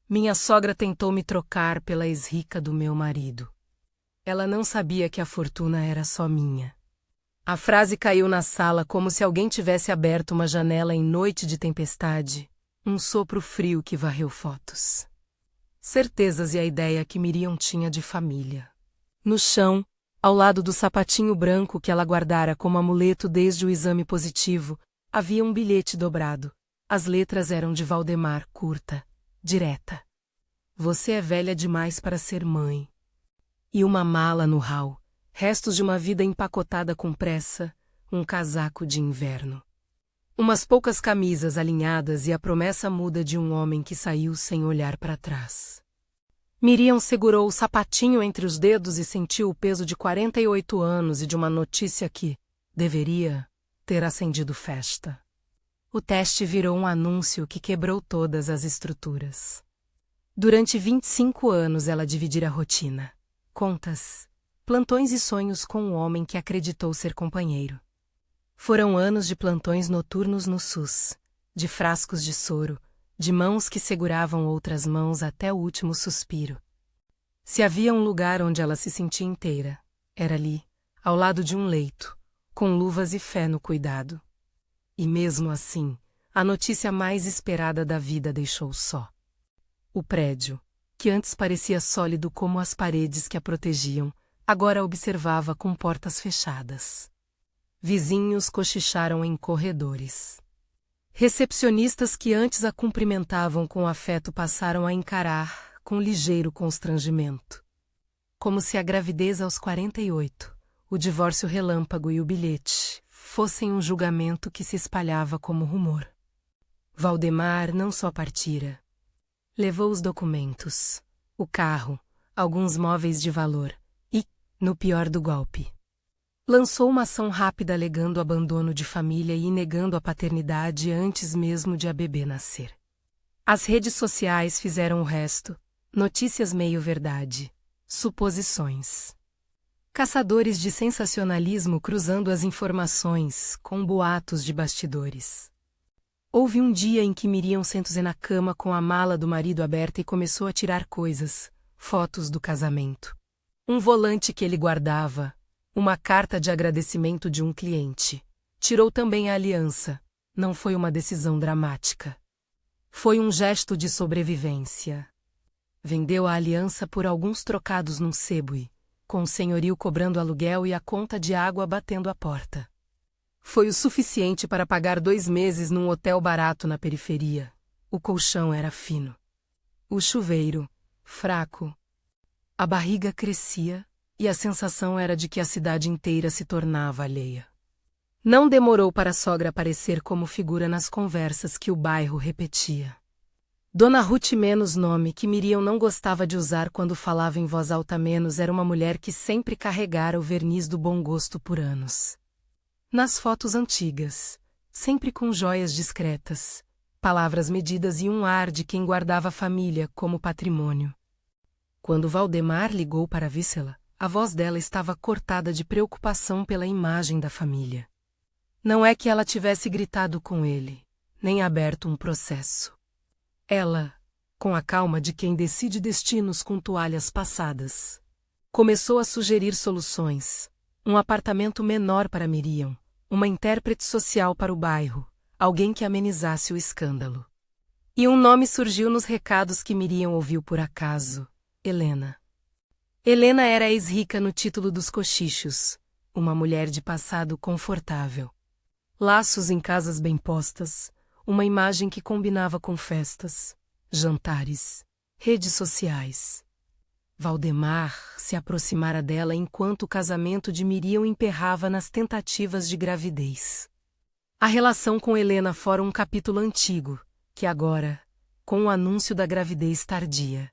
Minha sogra tentou me trocar pela ex-rica do meu marido. Ela não sabia que a fortuna era só minha. A frase caiu na sala como se alguém tivesse aberto uma janela em noite de tempestade, um sopro frio que varreu fotos. Certezas e a ideia que Miriam tinha de família. No chão, ao lado do sapatinho branco que ela guardara como amuleto desde o exame positivo, havia um bilhete dobrado. As letras eram de Valdemar, curta, direta. Você é velha demais para ser mãe. E uma mala no hall, restos de uma vida empacotada com pressa, um casaco de inverno. Umas poucas camisas alinhadas e a promessa muda de um homem que saiu sem olhar para trás. Miriam segurou o sapatinho entre os dedos e sentiu o peso de 48 anos e de uma notícia que deveria ter acendido festa. O teste virou um anúncio que quebrou todas as estruturas. Durante 25 anos ela dividira a rotina, contas, plantões e sonhos com um homem que acreditou ser companheiro. Foram anos de plantões noturnos no SUS, de frascos de soro, de mãos que seguravam outras mãos até o último suspiro. Se havia um lugar onde ela se sentia inteira, era ali, ao lado de um leito, com luvas e fé no cuidado. E mesmo assim, a notícia mais esperada da vida deixou só. O prédio, que antes parecia sólido como as paredes que a protegiam, agora a observava com portas fechadas. Vizinhos cochicharam em corredores. Recepcionistas que antes a cumprimentavam com afeto passaram a encarar com ligeiro constrangimento. Como se a gravidez aos 48, o divórcio relâmpago e o bilhete fossem um julgamento que se espalhava como rumor. Valdemar não só partira. Levou os documentos, o carro, alguns móveis de valor e, no pior do golpe, lançou uma ação rápida alegando abandono de família e negando a paternidade antes mesmo de a bebê nascer. As redes sociais fizeram o resto, notícias meio-verdade, suposições. Caçadores de sensacionalismo cruzando as informações com boatos de bastidores. Houve um dia em que Miriam sentou-se na cama com a mala do marido aberta e começou a tirar coisas, fotos do casamento. Um volante que ele guardava, uma carta de agradecimento de um cliente. Tirou também a aliança. Não foi uma decisão dramática. Foi um gesto de sobrevivência. Vendeu a aliança por alguns trocados num sebo, com o senhorio cobrando aluguel e a conta de água batendo a porta. Foi o suficiente para pagar 2 meses num hotel barato na periferia. O colchão era fino. O chuveiro, fraco. A barriga crescia e a sensação era de que a cidade inteira se tornava alheia. Não demorou para a sogra aparecer como figura nas conversas que o bairro repetia. Dona Ruth menos nome que Miriam não gostava de usar quando falava em voz alta menos era uma mulher que sempre carregara o verniz do bom gosto por anos. Nas fotos antigas, sempre com joias discretas, palavras medidas e um ar de quem guardava a família como patrimônio. Quando Valdemar ligou para Vícela, a voz dela estava cortada de preocupação pela imagem da família. Não é que ela tivesse gritado com ele, nem aberto um processo. Ela, com a calma de quem decide destinos com toalhas passadas, começou a sugerir soluções. Um apartamento menor para Miriam, uma intérprete social para o bairro, alguém que amenizasse o escândalo. E um nome surgiu nos recados que Miriam ouviu por acaso: Helena. Helena era a ex-rica no título dos cochichos, uma mulher de passado confortável. Laços em casas bem postas, uma imagem que combinava com festas, jantares, redes sociais. Valdemar se aproximara dela enquanto o casamento de Miriam emperrava nas tentativas de gravidez. A relação com Helena fora um capítulo antigo, que agora, com o anúncio da gravidez tardia,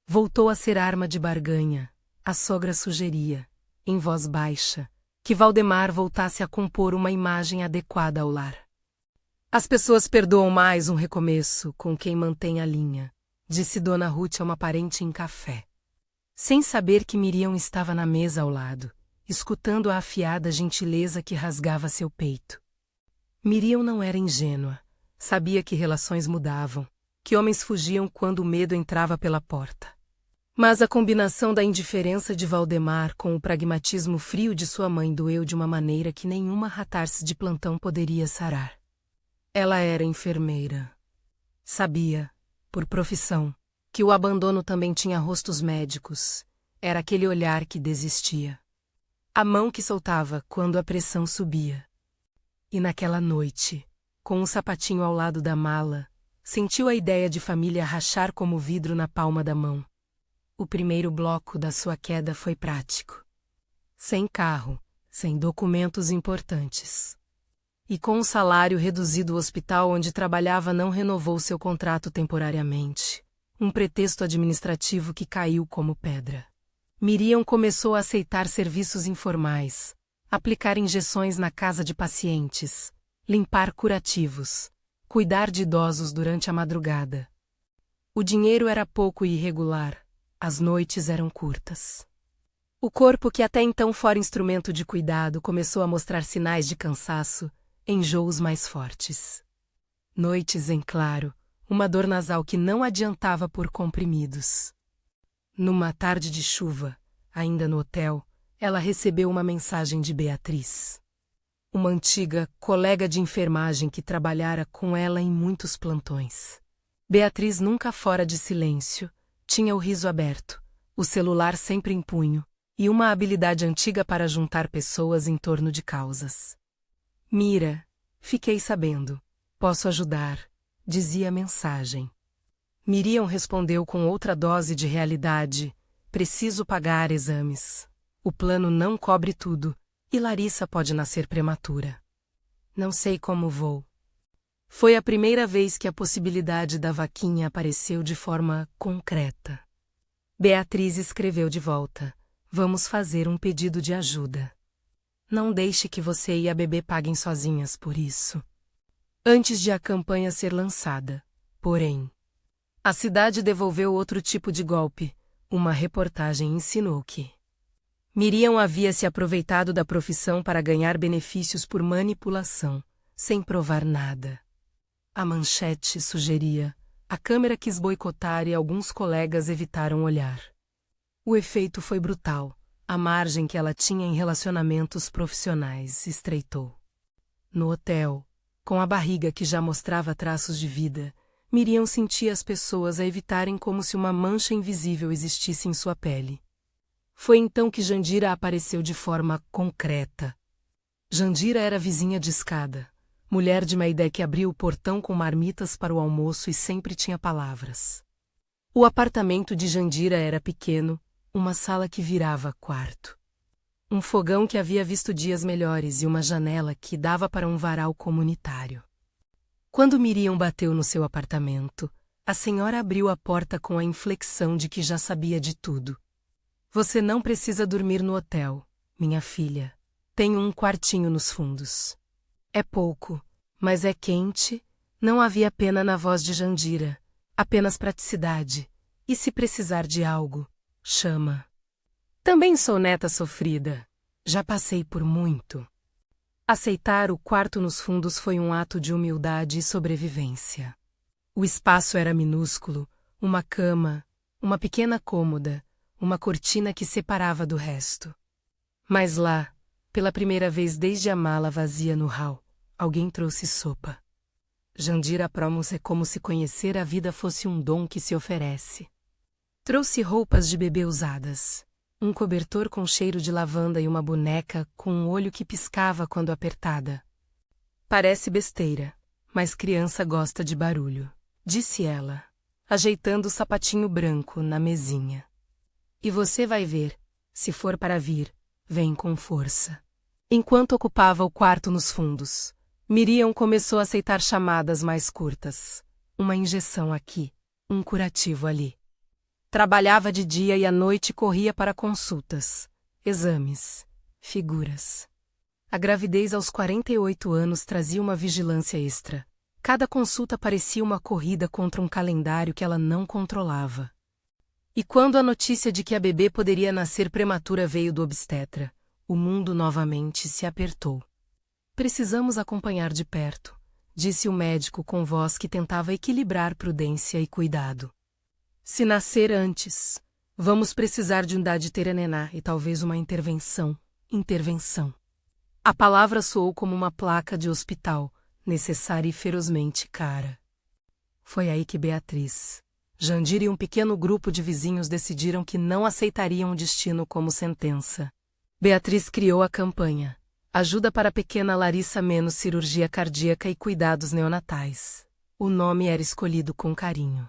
voltou a ser arma de barganha. A sogra sugeria, em voz baixa, que Valdemar voltasse a compor uma imagem adequada ao lar. As pessoas perdoam mais um recomeço com quem mantém a linha, disse Dona Ruth a uma parente em café. Sem saber que Miriam estava na mesa ao lado, escutando a afiada gentileza que rasgava seu peito. Miriam não era ingênua, sabia que relações mudavam, que homens fugiam quando o medo entrava pela porta. Mas a combinação da indiferença de Valdemar com o pragmatismo frio de sua mãe doeu de uma maneira que nenhuma ratarse de plantão poderia sarar. Ela era enfermeira. Sabia, por profissão, que o abandono também tinha rostos médicos. Era aquele olhar que desistia. A mão que soltava quando a pressão subia. E naquela noite, com um sapatinho ao lado da mala, sentiu a ideia de família rachar como vidro na palma da mão. O primeiro bloco da sua queda foi prático. Sem carro, sem documentos importantes. E com um salário reduzido, o hospital onde trabalhava não renovou seu contrato temporariamente. Um pretexto administrativo que caiu como pedra. Miriam começou a aceitar serviços informais, aplicar injeções na casa de pacientes, limpar curativos, cuidar de idosos durante a madrugada. O dinheiro era pouco e irregular, as noites eram curtas. O corpo, que até então fora instrumento de cuidado, começou a mostrar sinais de cansaço, enjoos mais fortes. Noites em claro, uma dor nasal que não adiantava por comprimidos. Numa tarde de chuva, ainda no hotel, ela recebeu uma mensagem de Beatriz. Uma antiga colega de enfermagem que trabalhara com ela em muitos plantões. Beatriz, nunca fora de silêncio, tinha o riso aberto, o celular sempre em punho, e uma habilidade antiga para juntar pessoas em torno de causas. Mira, fiquei sabendo. Posso ajudar, dizia a mensagem. Miriam respondeu com outra dose de realidade. Preciso pagar exames. O plano não cobre tudo, e Larissa pode nascer prematura. Não sei como vou. Foi a primeira vez que a possibilidade da vaquinha apareceu de forma concreta. Beatriz escreveu de volta. Vamos fazer um pedido de ajuda. Não deixe que você e a bebê paguem sozinhas por isso. Antes de a campanha ser lançada, porém, a cidade devolveu outro tipo de golpe. Uma reportagem ensinou que Miriam havia se aproveitado da profissão para ganhar benefícios por manipulação, sem provar nada. A manchete sugeria. A câmera quis boicotar e alguns colegas evitaram olhar. O efeito foi brutal. A margem que ela tinha em relacionamentos profissionais estreitou. No hotel, com a barriga que já mostrava traços de vida, Miriam sentia as pessoas a evitarem como se uma mancha invisível existisse em sua pele. Foi então que Jandira apareceu de forma concreta. Jandira era vizinha de escada, mulher de Maidé que abria o portão com marmitas para o almoço e sempre tinha palavras. O apartamento de Jandira era pequeno, uma sala que virava quarto. Um fogão que havia visto dias melhores e uma janela que dava para um varal comunitário. Quando Miriam bateu no seu apartamento, a senhora abriu a porta com a inflexão de que já sabia de tudo. Você não precisa dormir no hotel, minha filha. Tenho um quartinho nos fundos. É pouco, mas é quente. Não havia pena na voz de Jandira, apenas praticidade. E se precisar de algo, chama. Também sou neta sofrida. Já passei por muito. Aceitar o quarto nos fundos foi um ato de humildade e sobrevivência. O espaço era minúsculo, uma cama, uma pequena cômoda, uma cortina que separava do resto. Mas lá, pela primeira vez desde a mala vazia no hall, alguém trouxe sopa. Jandira Promos é como se conhecer a vida fosse um dom que se oferece. Trouxe roupas de bebê usadas, um cobertor com cheiro de lavanda e uma boneca com um olho que piscava quando apertada. Parece besteira, mas criança gosta de barulho, disse ela, ajeitando o sapatinho branco na mesinha. E você vai ver, se for para vir, vem com força. Enquanto ocupava o quarto nos fundos, Miriam começou a aceitar chamadas mais curtas. Uma injeção aqui, um curativo ali. Trabalhava de dia e à noite corria para consultas, exames, figuras. A gravidez aos 48 anos trazia uma vigilância extra. Cada consulta parecia uma corrida contra um calendário que ela não controlava. E quando a notícia de que a bebê poderia nascer prematura veio do obstetra, o mundo novamente se apertou. Precisamos acompanhar de perto, disse o médico com voz que tentava equilibrar prudência e cuidado. Se nascer antes, vamos precisar de unidade terenená e talvez uma intervenção. Intervenção. A palavra soou como uma placa de hospital, necessária e ferozmente cara. Foi aí que Beatriz, Jandira e um pequeno grupo de vizinhos decidiram que não aceitariam o destino como sentença. Beatriz criou a campanha Ajuda para a pequena Larissa menos cirurgia cardíaca e cuidados neonatais. O nome era escolhido com carinho.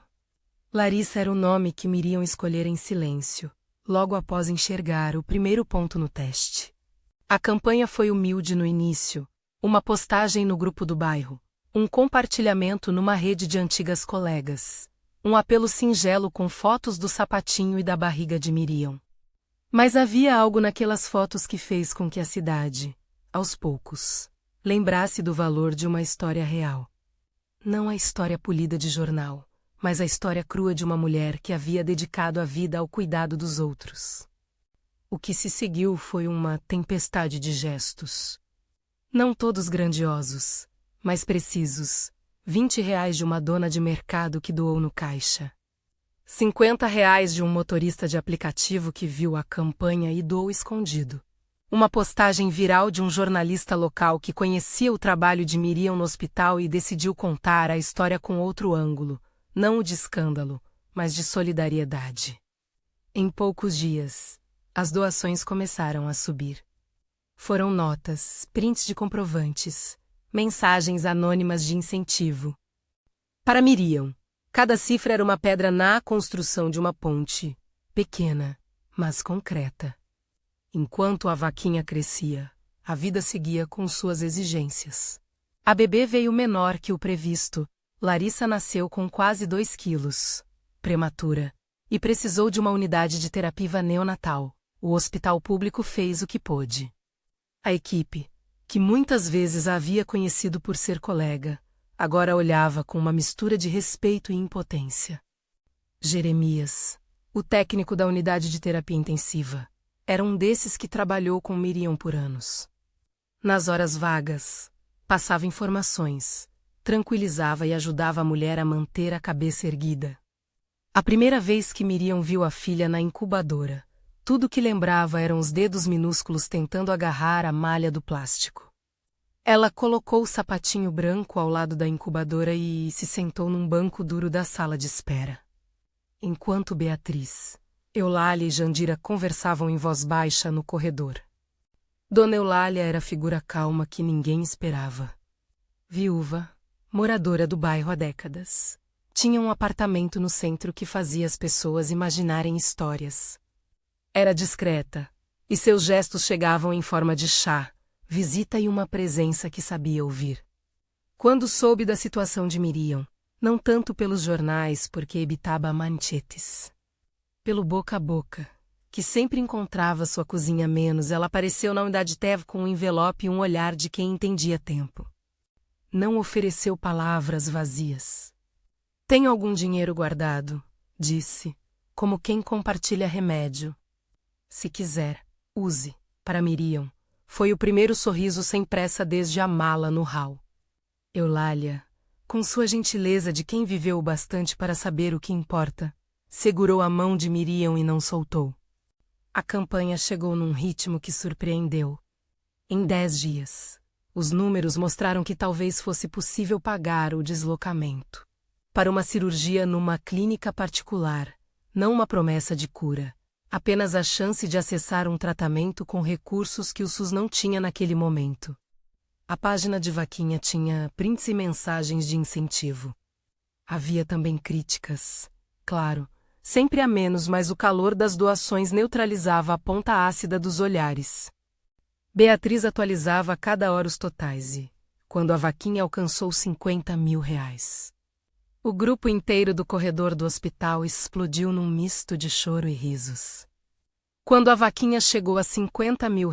Larissa era o nome que me iriam escolher em silêncio, logo após enxergar o primeiro ponto no teste. A campanha foi humilde no início, uma postagem no grupo do bairro, um compartilhamento numa rede de antigas colegas, um apelo singelo com fotos do sapatinho e da barriga de Miriam. Mas havia algo naquelas fotos que fez com que a cidade, aos poucos, lembrasse do valor de uma história real. Não a história polida de jornal, mas a história crua de uma mulher que havia dedicado a vida ao cuidado dos outros. O que se seguiu foi uma tempestade de gestos. Não todos grandiosos, mas precisos. R$20 de uma dona de mercado que doou no caixa. R$50 de um motorista de aplicativo que viu a campanha e doou escondido. Uma postagem viral de um jornalista local que conhecia o trabalho de Miriam no hospital e decidiu contar a história com outro ângulo, não o de escândalo, mas de solidariedade. Em poucos dias, as doações começaram a subir. Foram notas, prints de comprovantes, mensagens anônimas de incentivo. Para Miriam, cada cifra era uma pedra na construção de uma ponte, pequena, mas concreta. Enquanto a vaquinha crescia, a vida seguia com suas exigências. A bebê veio menor que o previsto. Larissa nasceu com quase 2 quilos, prematura, e precisou de uma unidade de terapia neonatal. O hospital público fez o que pôde. A equipe, que muitas vezes a havia conhecido por ser colega, agora olhava com uma mistura de respeito e impotência. Jeremias, o técnico da unidade de terapia intensiva, era um desses que trabalhou com Miriam por anos. Nas horas vagas, passava informações, tranquilizava e ajudava a mulher a manter a cabeça erguida. A primeira vez que Miriam viu a filha na incubadora, tudo que lembrava eram os dedos minúsculos tentando agarrar a malha do plástico. Ela colocou o sapatinho branco ao lado da incubadora e se sentou num banco duro da sala de espera. Enquanto Beatriz, Eulália e Jandira conversavam em voz baixa no corredor. Dona Eulália era a figura calma que ninguém esperava. Viúva, moradora do bairro há décadas, tinha um apartamento no centro que fazia as pessoas imaginarem histórias. Era discreta, e seus gestos chegavam em forma de chá, visita e uma presença que sabia ouvir. Quando soube da situação de Miriam, não tanto pelos jornais porque evitava manchetes, pelo boca a boca, que sempre encontrava sua cozinha menos, ela apareceu na unidade TEV com um envelope e um olhar de quem entendia tempo. Não ofereceu palavras vazias. Tenho algum dinheiro guardado, disse, como quem compartilha remédio. Se quiser, use, para Miriam. Foi o primeiro sorriso sem pressa desde a mala no hall. Eulália, com sua gentileza de quem viveu o bastante para saber o que importa, segurou a mão de Miriam e não soltou. A campanha chegou num ritmo que surpreendeu. Em 10 dias, os números mostraram que talvez fosse possível pagar o deslocamento. Para uma cirurgia numa clínica particular, não uma promessa de cura, apenas a chance de acessar um tratamento com recursos que o SUS não tinha naquele momento. A página de vaquinha tinha prints e mensagens de incentivo. Havia também críticas, claro, sempre a menos, mas o calor das doações neutralizava a ponta ácida dos olhares. Beatriz atualizava a cada hora os totais e, quando a vaquinha alcançou R$50 mil, o grupo inteiro do corredor do hospital explodiu num misto de choro e risos. Quando a vaquinha chegou a R$50 mil,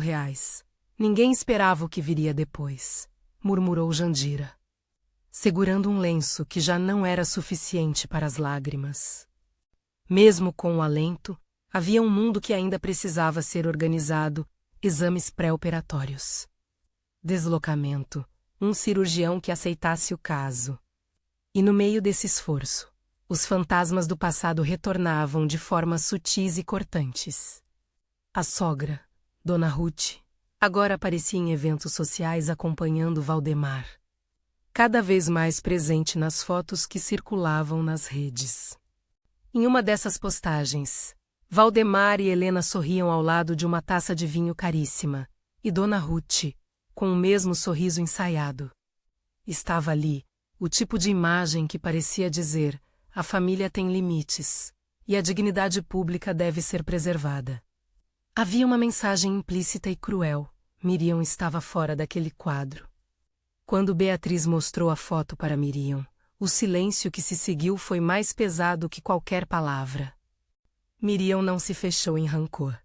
ninguém esperava o que viria depois, murmurou Jandira, segurando um lenço que já não era suficiente para as lágrimas. Mesmo com o alento, havia um mundo que ainda precisava ser organizado, exames pré-operatórios. Deslocamento, um cirurgião que aceitasse o caso. E no meio desse esforço, os fantasmas do passado retornavam de formas sutis e cortantes. A sogra, Dona Ruth, agora aparecia em eventos sociais acompanhando Valdemar, cada vez mais presente nas fotos que circulavam nas redes. Em uma dessas postagens, Valdemar e Helena sorriam ao lado de uma taça de vinho caríssima, e Dona Ruth, com o mesmo sorriso ensaiado. Estava ali, o tipo de imagem que parecia dizer: a família tem limites, e a dignidade pública deve ser preservada. Havia uma mensagem implícita e cruel. Miriam estava fora daquele quadro. Quando Beatriz mostrou a foto para Miriam, o silêncio que se seguiu foi mais pesado que qualquer palavra. Miriam não se fechou em rancor.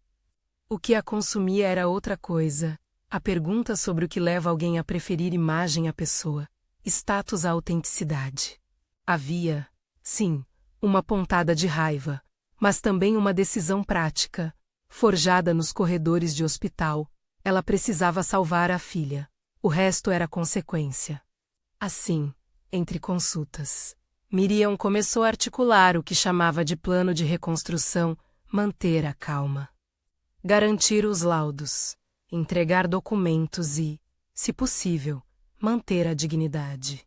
O que a consumia era outra coisa, a pergunta sobre o que leva alguém a preferir imagem à pessoa, status à autenticidade. Havia, sim, uma pontada de raiva, mas também uma decisão prática, forjada nos corredores de hospital. Ela precisava salvar a filha. O resto era consequência. Assim, entre consultas, Miriam começou a articular o que chamava de plano de reconstrução, manter a calma, garantir os laudos, entregar documentos e, se possível, manter a dignidade.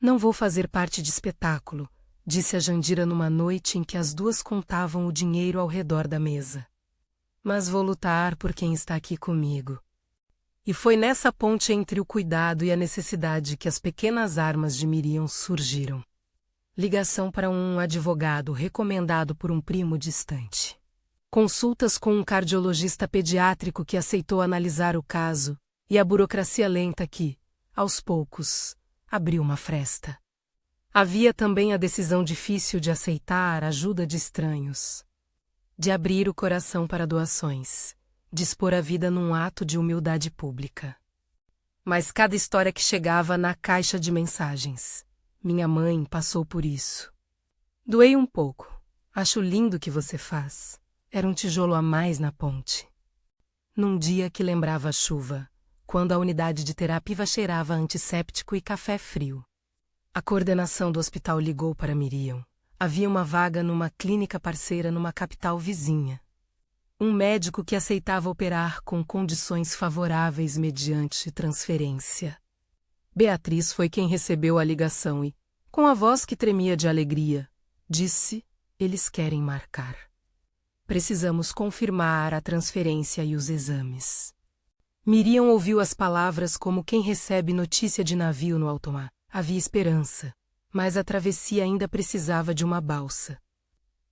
Não vou fazer parte de espetáculo, disse a Jandira numa noite em que as duas contavam o dinheiro ao redor da mesa. Mas vou lutar por quem está aqui comigo. E foi nessa ponte entre o cuidado e a necessidade que as pequenas armas de Miriam surgiram. Ligação para um advogado recomendado por um primo distante. Consultas com um cardiologista pediátrico que aceitou analisar o caso, e a burocracia lenta que, aos poucos, abriu uma fresta. Havia também a decisão difícil de aceitar a ajuda de estranhos, de abrir o coração para doações, de expor a vida num ato de humildade pública. Mas cada história que chegava na caixa de mensagens, minha mãe passou por isso. Doei um pouco. Acho lindo o que você faz. Era um tijolo a mais na ponte. Num dia que lembrava a chuva, quando a unidade de terapia cheirava a antisséptico e café frio. A coordenação do hospital ligou para Miriam. Havia uma vaga numa clínica parceira numa capital vizinha. Um médico que aceitava operar com condições favoráveis mediante transferência. Beatriz foi quem recebeu a ligação e, com a voz que tremia de alegria, disse: eles querem marcar. Precisamos confirmar a transferência e os exames. Miriam ouviu as palavras como quem recebe notícia de navio no alto mar. Havia esperança, mas a travessia ainda precisava de uma balsa.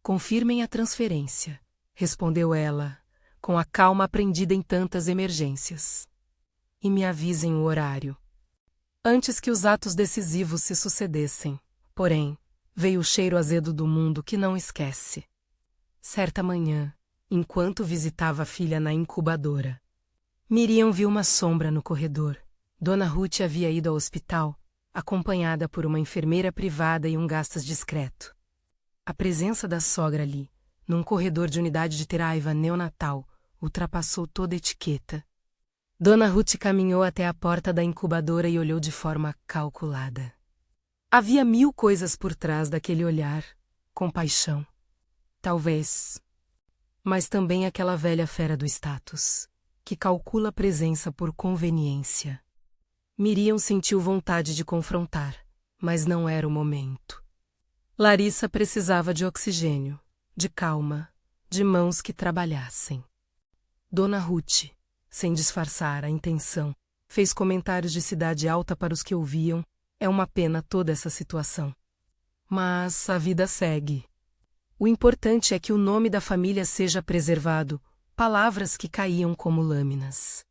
Confirmem a transferência, respondeu ela, com a calma aprendida em tantas emergências. E me avisem o horário. Antes que os atos decisivos se sucedessem, porém, veio o cheiro azedo do mundo que não esquece. Certa manhã, enquanto visitava a filha na incubadora, Miriam viu uma sombra no corredor. Dona Ruth havia ido ao hospital, acompanhada por uma enfermeira privada e um gastas discreto. A presença da sogra ali, num corredor de unidade de terapia neonatal, ultrapassou toda etiqueta. Dona Ruth caminhou até a porta da incubadora e olhou de forma calculada. Havia 1000 coisas por trás daquele olhar, compaixão. Talvez. Mas também aquela velha fera do status, que calcula a presença por conveniência. Miriam sentiu vontade de confrontar, mas não era o momento. Larissa precisava de oxigênio, de calma, de mãos que trabalhassem. Dona Ruth, sem disfarçar a intenção, fez comentários de cidade alta para os que ouviam. É uma pena toda essa situação. Mas a vida segue. O importante é que o nome da família seja preservado, palavras que caíam como lâminas.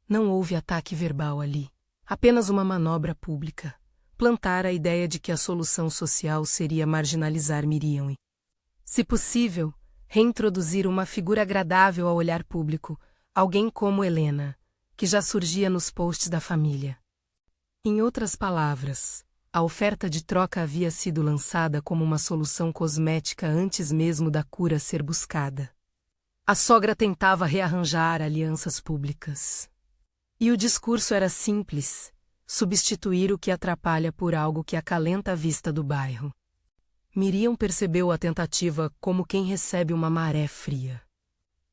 Não houve ataque verbal ali, apenas uma manobra pública. Plantar a ideia de que a solução social seria marginalizar Miriam e, se possível, reintroduzir uma figura agradável ao olhar público, alguém como Helena, que já surgia nos posts da família. Em outras palavras, a oferta de troca havia sido lançada como uma solução cosmética antes mesmo da cura ser buscada. A sogra tentava rearranjar alianças públicas. E o discurso era simples: substituir o que atrapalha por algo que acalenta a vista do bairro. Miriam percebeu a tentativa como quem recebe uma maré fria.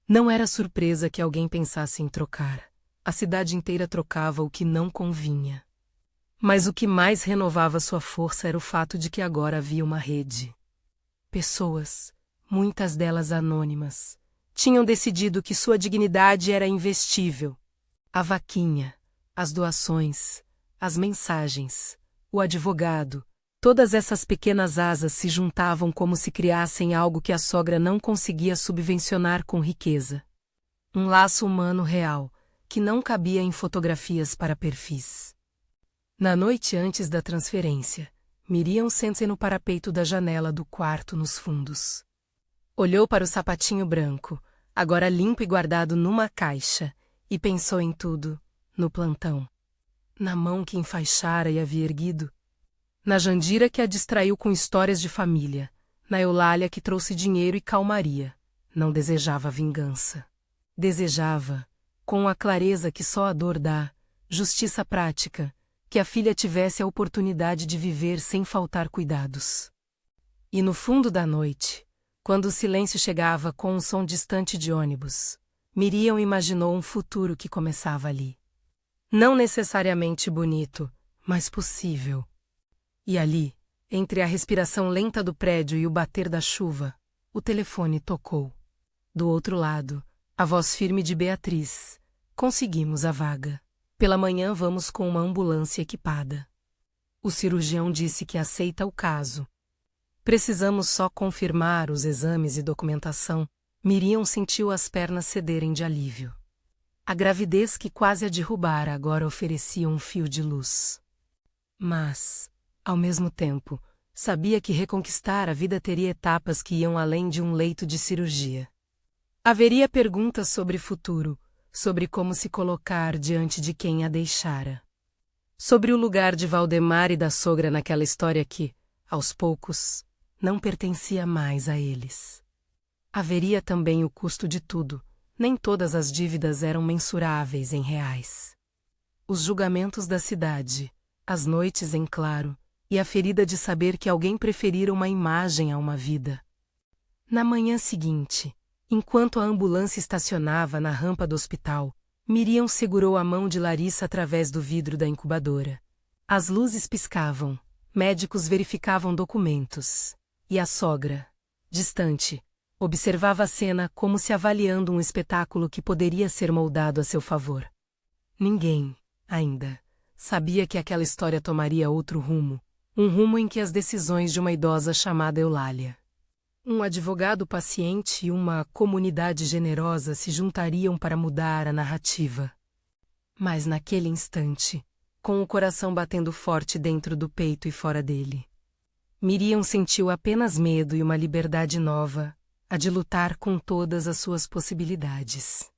Não era surpresa que alguém pensasse em trocar. A cidade inteira trocava o que não convinha. Mas o que mais renovava sua força era o fato de que agora havia uma rede. Pessoas, muitas delas anônimas, tinham decidido que sua dignidade era investível. A vaquinha, as doações, as mensagens, o advogado, todas essas pequenas asas se juntavam como se criassem algo que a sogra não conseguia subvencionar com riqueza. Um laço humano real, que não cabia em fotografias para perfis. Na noite antes da transferência, Miriam senta-se no parapeito da janela do quarto nos fundos. Olhou para o sapatinho branco, agora limpo e guardado numa caixa, e pensou em tudo, no plantão. Na mão que enfaixara e havia erguido. Na Jandira que a distraiu com histórias de família. Na Eulália que trouxe dinheiro e calmaria. Não desejava vingança. Desejava, com a clareza que só a dor dá, justiça prática, que a filha tivesse a oportunidade de viver sem faltar cuidados. E no fundo da noite, quando o silêncio chegava com um som distante de ônibus, Miriam imaginou um futuro que começava ali. Não necessariamente bonito, mas possível. E ali, entre a respiração lenta do prédio e o bater da chuva, o telefone tocou. Do outro lado, a voz firme de Beatriz. Conseguimos a vaga. Pela manhã vamos com uma ambulância equipada. O cirurgião disse que aceita o caso. Precisamos só confirmar os exames e documentação. Miriam sentiu as pernas cederem de alívio. A gravidez que quase a derrubara agora oferecia um fio de luz. Mas, ao mesmo tempo, sabia que reconquistar a vida teria etapas que iam além de um leito de cirurgia. Haveria perguntas sobre futuro, sobre como se colocar diante de quem a deixara. Sobre o lugar de Valdemar e da sogra naquela história que, aos poucos, não pertencia mais a eles. Haveria também o custo de tudo, nem todas as dívidas eram mensuráveis em reais. Os julgamentos da cidade, as noites em claro, e a ferida de saber que alguém preferira uma imagem a uma vida. Na manhã seguinte, enquanto a ambulância estacionava na rampa do hospital, Miriam segurou a mão de Larissa através do vidro da incubadora. As luzes piscavam, médicos verificavam documentos, e a sogra, distante, observava a cena como se avaliando um espetáculo que poderia ser moldado a seu favor. Ninguém, ainda, sabia que aquela história tomaria outro rumo, um rumo em que as decisões de uma idosa chamada Eulália, um advogado paciente e uma comunidade generosa se juntariam para mudar a narrativa. Mas naquele instante, com o coração batendo forte dentro do peito e fora dele, Miriam sentiu apenas medo e uma liberdade nova, a de lutar com todas as suas possibilidades.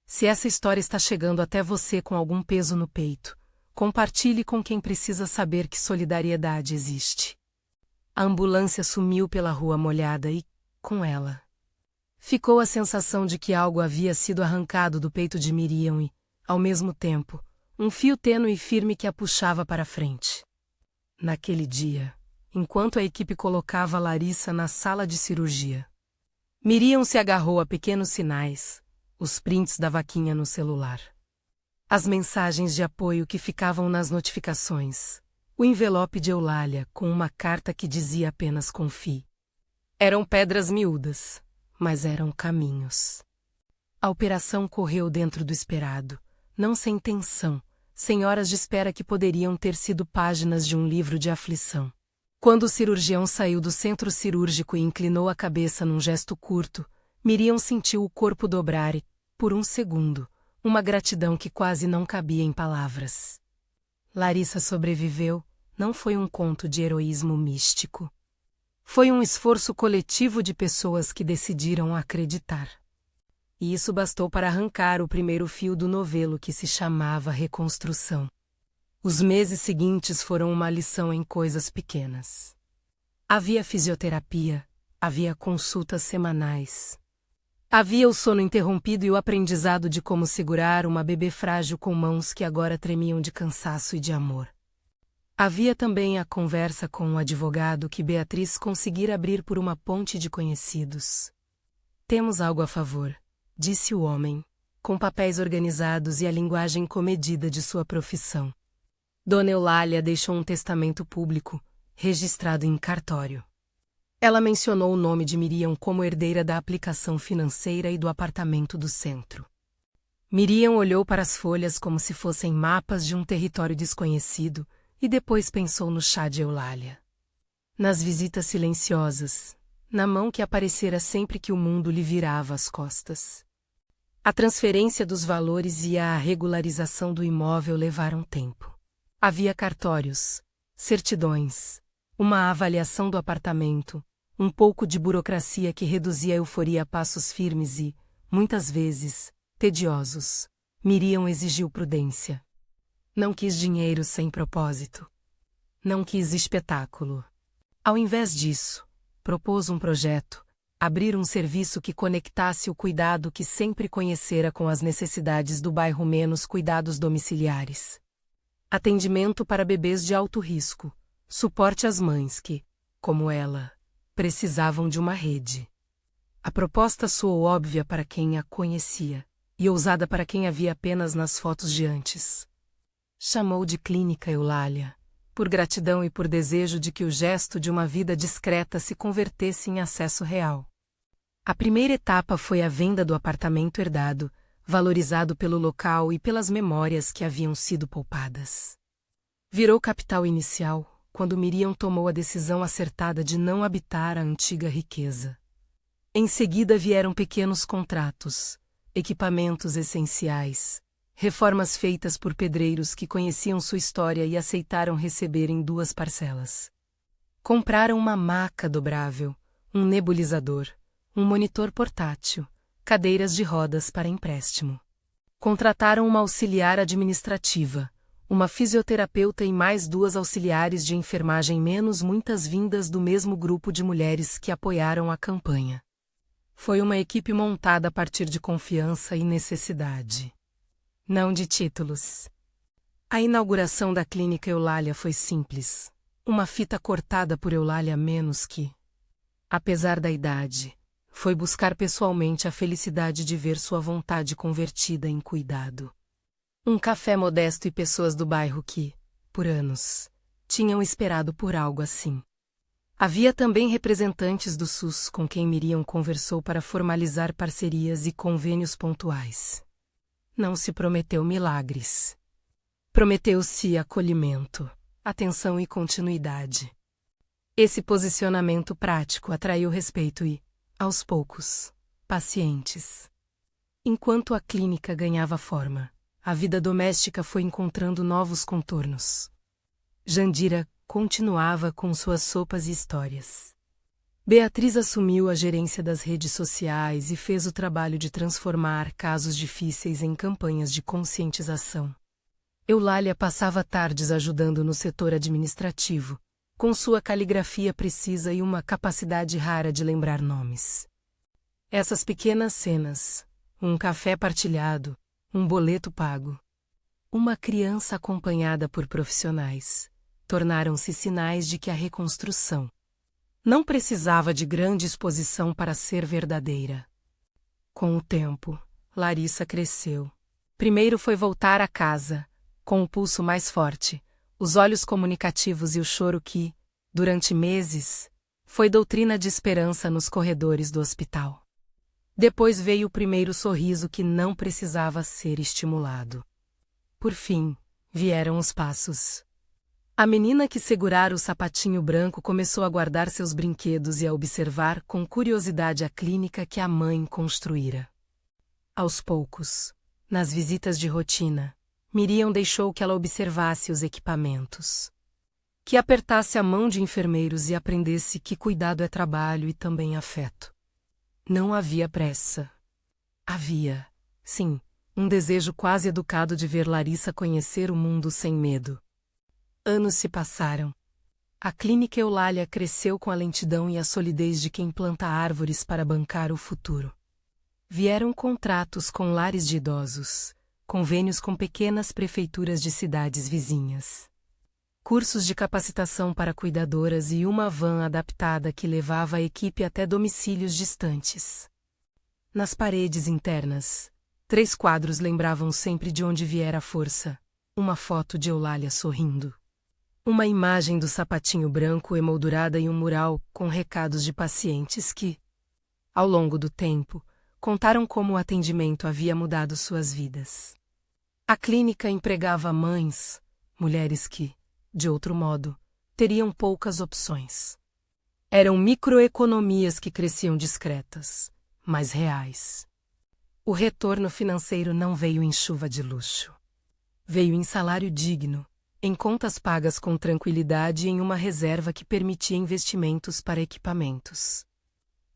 Se essa história está chegando até você com algum peso no peito, compartilhe com quem precisa saber que solidariedade existe. A ambulância sumiu pela rua molhada e, com ela, ficou a sensação de que algo havia sido arrancado do peito de Miriam e, ao mesmo tempo, um fio tênue e firme que a puxava para frente. Naquele dia, enquanto a equipe colocava Larissa na sala de cirurgia, Miriam se agarrou a pequenos sinais, os prints da vaquinha no celular. As mensagens de apoio que ficavam nas notificações, o envelope de Eulália com uma carta que dizia apenas confie. Eram pedras miúdas, mas eram caminhos. A operação correu dentro do esperado, não sem tensão, sem horas de espera que poderiam ter sido páginas de um livro de aflição. Quando o cirurgião saiu do centro cirúrgico e inclinou a cabeça num gesto curto, Miriam sentiu o corpo dobrar e, por um segundo, uma gratidão que quase não cabia em palavras. Larissa sobreviveu, não foi um conto de heroísmo místico. Foi um esforço coletivo de pessoas que decidiram acreditar. E isso bastou para arrancar o primeiro fio do novelo que se chamava reconstrução. Os meses seguintes foram uma lição em coisas pequenas. Havia fisioterapia, havia consultas semanais. Havia o sono interrompido e o aprendizado de como segurar uma bebê frágil com mãos que agora tremiam de cansaço e de amor. Havia também a conversa com um advogado que Beatriz conseguira abrir por uma ponte de conhecidos. Temos algo a favor, disse o homem, com papéis organizados e a linguagem comedida de sua profissão. Dona Eulália deixou um testamento público, registrado em cartório. Ela mencionou o nome de Miriam como herdeira da aplicação financeira e do apartamento do centro. Miriam olhou para as folhas como se fossem mapas de um território desconhecido e depois pensou no chá de Eulália. Nas visitas silenciosas, na mão que aparecera sempre que o mundo lhe virava as costas. A transferência dos valores e a regularização do imóvel levaram tempo. Havia cartórios, certidões, uma avaliação do apartamento, um pouco de burocracia que reduzia a euforia a passos firmes e, muitas vezes, tediosos. Miriam exigiu prudência. Não quis dinheiro sem propósito. Não quis espetáculo. Ao invés disso, propôs um projeto, abrir um serviço que conectasse o cuidado que sempre conhecera com as necessidades do bairro menos cuidados domiciliares. Atendimento para bebês de alto risco, suporte às mães que, como ela, precisavam de uma rede. A proposta soou óbvia para quem a conhecia, e ousada para quem a via apenas nas fotos de antes. Chamou de Clínica Eulália, por gratidão e por desejo de que o gesto de uma vida discreta se convertesse em acesso real. A primeira etapa foi a venda do apartamento herdado, valorizado pelo local e pelas memórias que haviam sido poupadas. Virou capital inicial, quando Miriam tomou a decisão acertada de não habitar a antiga riqueza. Em seguida vieram pequenos contratos, equipamentos essenciais, reformas feitas por pedreiros que conheciam sua história e aceitaram receber em 2 parcelas. Compraram uma maca dobrável, um nebulizador, um monitor portátil, cadeiras de rodas para empréstimo. Contrataram uma auxiliar administrativa, uma fisioterapeuta e mais 2 auxiliares de enfermagem menos muitas vindas do mesmo grupo de mulheres que apoiaram a campanha. Foi uma equipe montada a partir de confiança e necessidade. Não de títulos. A inauguração da Clínica Eulália foi simples. Uma fita cortada por Eulália menos que. Apesar da idade, foi buscar pessoalmente a felicidade de ver sua vontade convertida em cuidado. Um café modesto e pessoas do bairro que, por anos, tinham esperado por algo assim. Havia também representantes do SUS com quem Miriam conversou para formalizar parcerias e convênios pontuais. Não se prometeu milagres. Prometeu-se acolhimento, atenção e continuidade. Esse posicionamento prático atraiu respeito e, aos poucos, pacientes. Enquanto a clínica ganhava forma, a vida doméstica foi encontrando novos contornos. Jandira continuava com suas sopas e histórias. Beatriz assumiu a gerência das redes sociais e fez o trabalho de transformar casos difíceis em campanhas de conscientização. Eulália passava tardes ajudando no setor administrativo, com sua caligrafia precisa e uma capacidade rara de lembrar nomes. Essas pequenas cenas, um café partilhado, um boleto pago, uma criança acompanhada por profissionais, tornaram-se sinais de que a reconstrução não precisava de grande exposição para ser verdadeira. Com o tempo, Larissa cresceu. Primeiro foi voltar a casa, com o pulso mais forte, os olhos comunicativos e o choro que, durante meses, foi doutrina de esperança nos corredores do hospital. Depois veio o primeiro sorriso que não precisava ser estimulado. Por fim, vieram os passos. A menina que segurara o sapatinho branco começou a guardar seus brinquedos e a observar com curiosidade a clínica que a mãe construíra. Aos poucos, nas visitas de rotina, Miriam deixou que ela observasse os equipamentos. Que apertasse a mão de enfermeiros e aprendesse que cuidado é trabalho e também afeto. Não havia pressa. Havia, sim, um desejo quase educado de ver Larissa conhecer o mundo sem medo. Anos se passaram. A Clínica Eulália cresceu com a lentidão e a solidez de quem planta árvores para bancar o futuro. Vieram contratos com lares de idosos, convênios com pequenas prefeituras de cidades vizinhas, cursos de capacitação para cuidadoras e uma van adaptada que levava a equipe até domicílios distantes. Nas paredes internas, 3 quadros lembravam sempre de onde viera a força: uma foto de Eulália sorrindo, uma imagem do sapatinho branco emoldurada e um mural com recados de pacientes que, ao longo do tempo, contaram como o atendimento havia mudado suas vidas. A clínica empregava mães, mulheres que, de outro modo, teriam poucas opções. Eram microeconomias que cresciam discretas, mas reais. O retorno financeiro não veio em chuva de luxo. Veio em salário digno, em contas pagas com tranquilidade e em uma reserva que permitia investimentos para equipamentos.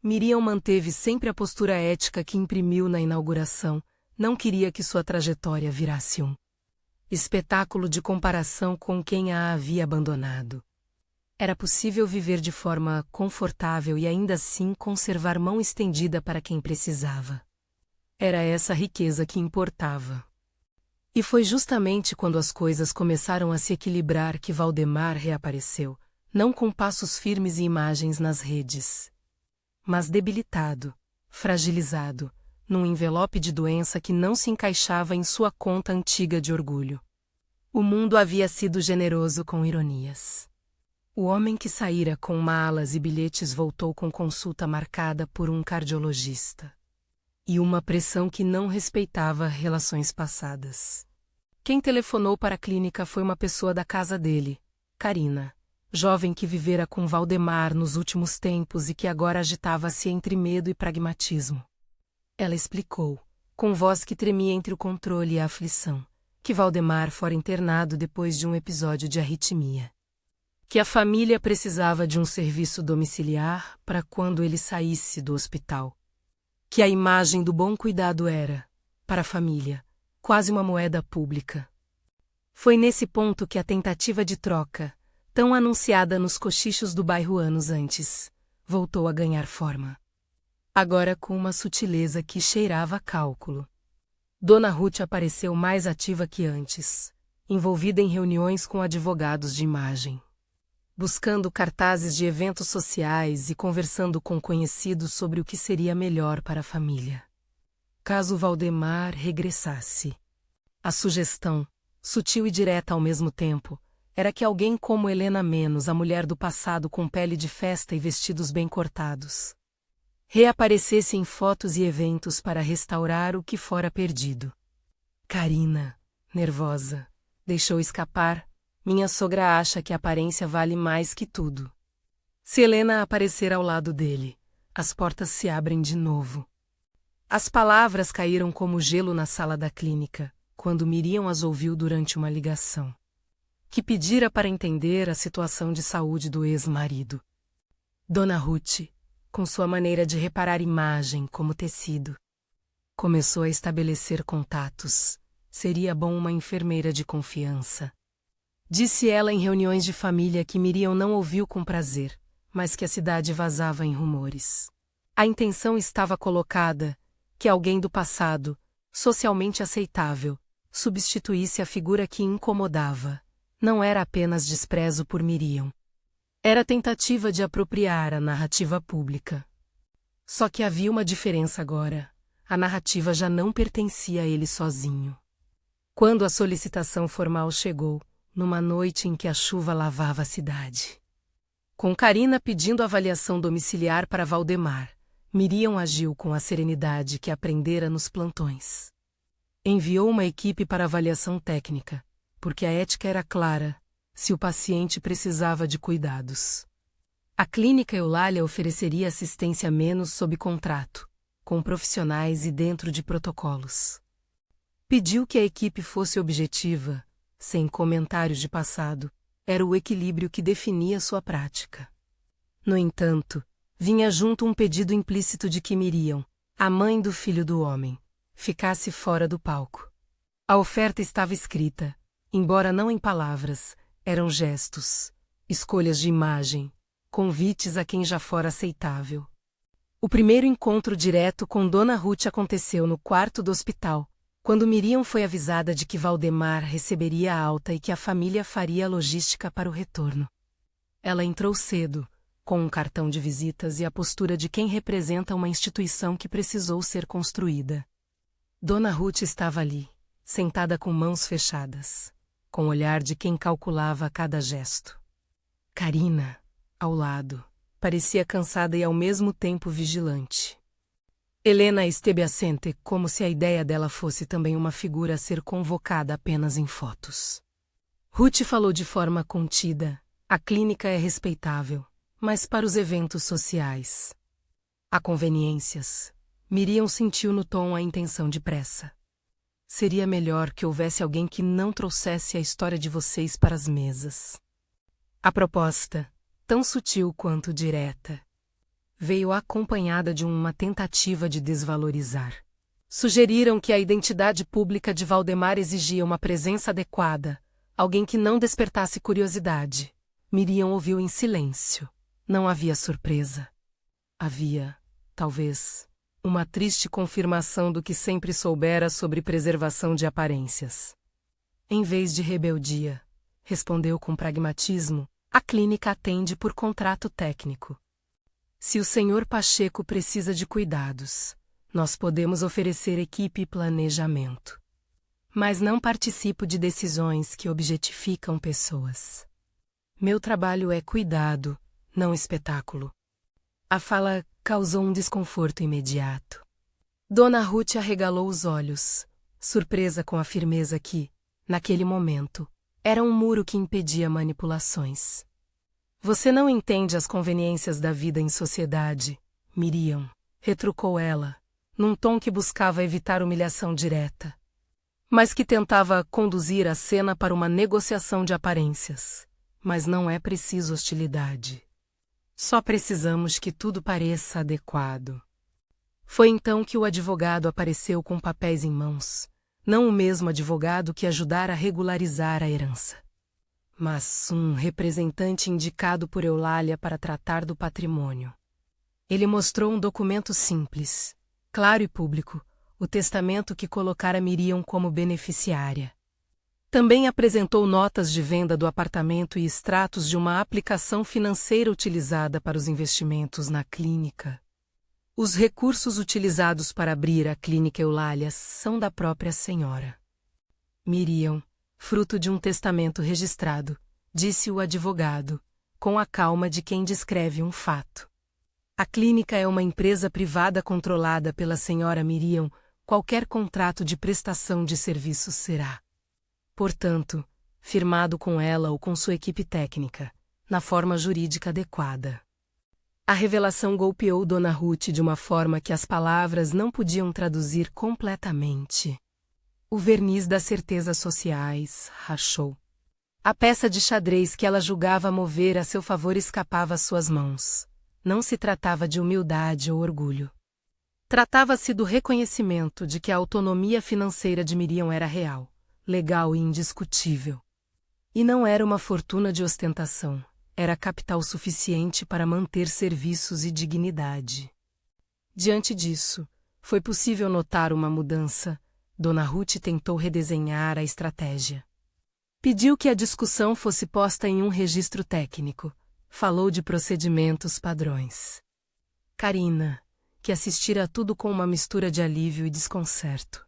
Miriam manteve sempre a postura ética que imprimiu na inauguração, não queria que sua trajetória virasse um espetáculo de comparação com quem a havia abandonado. Era possível viver de forma confortável e ainda assim conservar mão estendida para quem precisava. Era essa riqueza que importava. E foi justamente quando as coisas começaram a se equilibrar que Valdemar reapareceu, não com passos firmes e imagens nas redes, mas debilitado, fragilizado, num envelope de doença que não se encaixava em sua conta antiga de orgulho. O mundo havia sido generoso com ironias. O homem que saíra com malas e bilhetes voltou com consulta marcada por um cardiologista. E uma pressão que não respeitava relações passadas. Quem telefonou para a clínica foi uma pessoa da casa dele, Carina, jovem que vivera com Valdemar nos últimos tempos e que agora agitava-se entre medo e pragmatismo. Ela explicou, com voz que tremia entre o controle e a aflição, que Valdemar fora internado depois de um episódio de arritmia. Que a família precisava de um serviço domiciliar para quando ele saísse do hospital. Que a imagem do bom cuidado era, para a família, quase uma moeda pública. Foi nesse ponto que a tentativa de troca, tão anunciada nos cochichos do bairro anos antes, voltou a ganhar forma. Agora com uma sutileza que cheirava a cálculo. Dona Ruth apareceu mais ativa que antes, envolvida em reuniões com advogados de imagem, buscando cartazes de eventos sociais e conversando com conhecidos sobre o que seria melhor para a família, caso Valdemar regressasse. A sugestão, sutil e direta ao mesmo tempo, era que alguém como Helena Menos, a mulher do passado com pele de festa e vestidos bem cortados, reaparecesse em fotos e eventos para restaurar o que fora perdido. Carina, nervosa, deixou escapar: minha sogra acha que a aparência vale mais que tudo. Se Helena aparecer ao lado dele, as portas se abrem de novo. As palavras caíram como gelo na sala da clínica, quando Miriam as ouviu durante uma ligação, que pedira para entender a situação de saúde do ex-marido. Dona Ruth, com sua maneira de reparar imagem como tecido, começou a estabelecer contatos. Seria bom uma enfermeira de confiança. Disse ela em reuniões de família que Miriam não ouviu com prazer, mas que a cidade vazava em rumores. A intenção estava colocada: que alguém do passado, socialmente aceitável, substituísse a figura que incomodava. Não era apenas desprezo por Miriam. Era tentativa de apropriar a narrativa pública. Só que havia uma diferença agora: a narrativa já não pertencia a ele sozinho. Quando a solicitação formal chegou, numa noite em que a chuva lavava a cidade, com Carina pedindo avaliação domiciliar para Valdemar, Miriam agiu com a serenidade que aprendera nos plantões. Enviou uma equipe para avaliação técnica, porque a ética era clara: se o paciente precisava de cuidados. A clínica Eulália ofereceria assistência menos sob contrato, com profissionais e dentro de protocolos. Pediu que a equipe fosse objetiva, sem comentários de passado. Era o equilíbrio que definia sua prática. No entanto, vinha junto um pedido implícito de que Miriam, a mãe do filho do homem, ficasse fora do palco. A oferta estava escrita, embora não em palavras, eram gestos, escolhas de imagem, convites a quem já fora aceitável. O primeiro encontro direto com Dona Ruth aconteceu no quarto do hospital, quando Miriam foi avisada de que Valdemar receberia a alta e que a família faria a logística para o retorno. Ela entrou cedo, com um cartão de visitas e a postura de quem representa uma instituição que precisou ser construída. Dona Ruth estava ali, sentada com mãos fechadas, com o olhar de quem calculava cada gesto. Carina, ao lado, parecia cansada e ao mesmo tempo vigilante. Helena esteve assente, como se a ideia dela fosse também uma figura a ser convocada apenas em fotos. Ruth falou de forma contida. A clínica é respeitável, mas para os eventos sociais. Há conveniências. Miriam sentiu no tom a intenção de pressa. Seria melhor que houvesse alguém que não trouxesse a história de vocês para as mesas. A proposta, tão sutil quanto direta, veio acompanhada de uma tentativa de desvalorizar. Sugeriram que a identidade pública de Valdemar exigia uma presença adequada, alguém que não despertasse curiosidade. Miriam ouviu em silêncio. Não havia surpresa. Havia, talvez, uma triste confirmação do que sempre soubera sobre preservação de aparências. Em vez de rebeldia, respondeu com pragmatismo, a clínica atende por contrato técnico. Se o Sr. Pacheco precisa de cuidados, nós podemos oferecer equipe e planejamento. Mas não participo de decisões que objetificam pessoas. Meu trabalho é cuidado, não espetáculo. A fala causou um desconforto imediato. Dona Ruth arregalou os olhos, surpresa com a firmeza que, naquele momento, era um muro que impedia manipulações. Você não entende as conveniências da vida em sociedade, Miriam, retrucou ela, num tom que buscava evitar humilhação direta, mas que tentava conduzir a cena para uma negociação de aparências. Mas não é preciso hostilidade. Só precisamos que tudo pareça adequado. Foi então que o advogado apareceu com papéis em mãos, não o mesmo advogado que ajudara a regularizar a herança, mas um representante indicado por Eulália para tratar do patrimônio. Ele mostrou um documento simples, claro e público, o testamento que colocara Miriam como beneficiária. Também apresentou notas de venda do apartamento e extratos de uma aplicação financeira utilizada para os investimentos na clínica. Os recursos utilizados para abrir a clínica Eulália são da própria senhora. Miriam, fruto de um testamento registrado, disse o advogado, com a calma de quem descreve um fato. A clínica é uma empresa privada controlada pela senhora Miriam, qualquer contrato de prestação de serviços será, portanto, firmado com ela ou com sua equipe técnica, na forma jurídica adequada. A revelação golpeou Dona Ruth de uma forma que as palavras não podiam traduzir completamente. O verniz das certezas sociais rachou. A peça de xadrez que ela julgava mover a seu favor escapava às suas mãos. Não se tratava de humildade ou orgulho. Tratava-se do reconhecimento de que a autonomia financeira de Miriam era real, legal e indiscutível. E não era uma fortuna de ostentação, era capital suficiente para manter serviços e dignidade. Diante disso, foi possível notar uma mudança. Dona Ruth tentou redesenhar a estratégia. Pediu que a discussão fosse posta em um registro técnico. Falou de procedimentos padrões. Carina, que assistira a tudo com uma mistura de alívio e desconcerto,